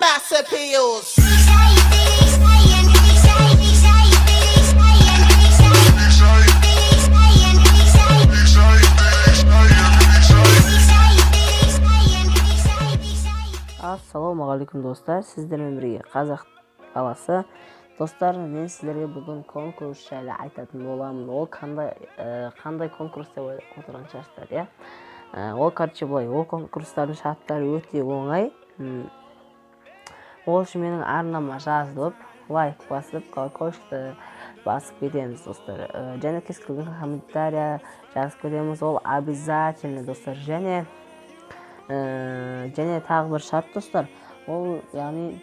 Masterpiece. Ассалаумағалейкум достар, сіздермен бірге қазақ баласы. Достар, мен сіздерге бүгін конкурс жайлы айтатын боламын. Ол қандай конкурс деп отырған шығарсыздар, иә? Ол былай, ол конкурстардың шарттары өте оңай. Ол үшін менің арнама жазылып, лайк басып, колокольчикті басып кетеміз, достар. Және кез келген комментария жазып кетеміз. Ол обязательно, достар. Және тағы бір шарт, достар. Ол, яғни,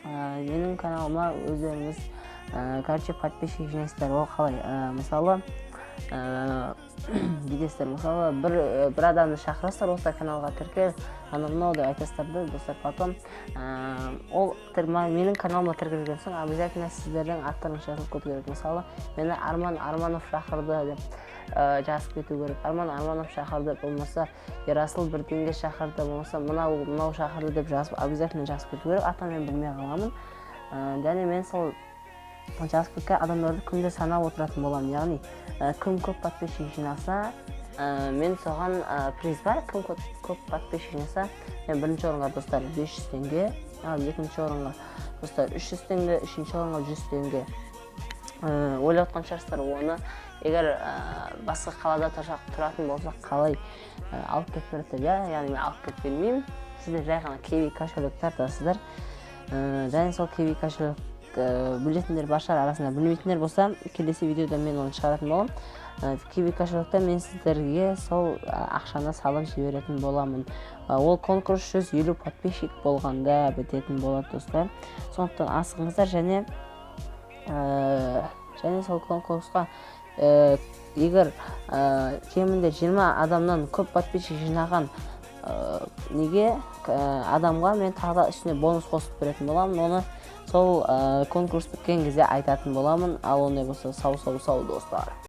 менің каналыма өздеріңіз подписчик жинайсыздар. Ол қалай? Мысалы, дейсіздер, мысалы, бір адамды шақырасыздар, осы каналға тіркел, мынау деп айтасыздар да, достар. Потом ол менің каналыма тіркелген соң обязательно сіздердің аттарыңыз жазылып кету керек. Мысалы, мені Арманов шақырды деп жазып кету керек. Арманов шақырды, болмаса Ерасыл бірдеңе шақырды, болмаса мынау шақырды деп обязательно жазып кету керек. Атын мен білмей қаламын. Және мен сол жазып кеткен адамдарды күнде санап отыратын боламын. Яғни, кім көп подписчик жинаса, мен соған приз бар. Кім көп подписчик жинаса, мен бірінші орынға, достар, 500 теңге, екінші орынға, достар, 300 теңге, үшінші орынға 100 теңге. Ойлап отқан шығарсыздар, оны егер басқа қалада тұратын болса, қалай алып кетіп береді, яғни мен алып кетіп бермеймін. Сіздер жай ғана Kiwi кошелек тартасыздар. Және сол Kiwi кошелек білетіндер бар шығар, арасында білмейтіндер болса, келесі видеода мен оны шығаратын боламын. Kiwi кошелекте мен сіздерге сол ақшаны салып жіберетін боламын. Ол конкурс 150 подписчик болғанда бітетін болады, достар. Сондықтан асығыңыздар. Және сол конкурсқа егер кемінде 20 адамнан көп подписчик жинаған адамға мен тағы үстіне бонус қосып беретін боламын. Оны сол конкурс біткен кезде айтатын боламын. Ал ондай болса, сау достар.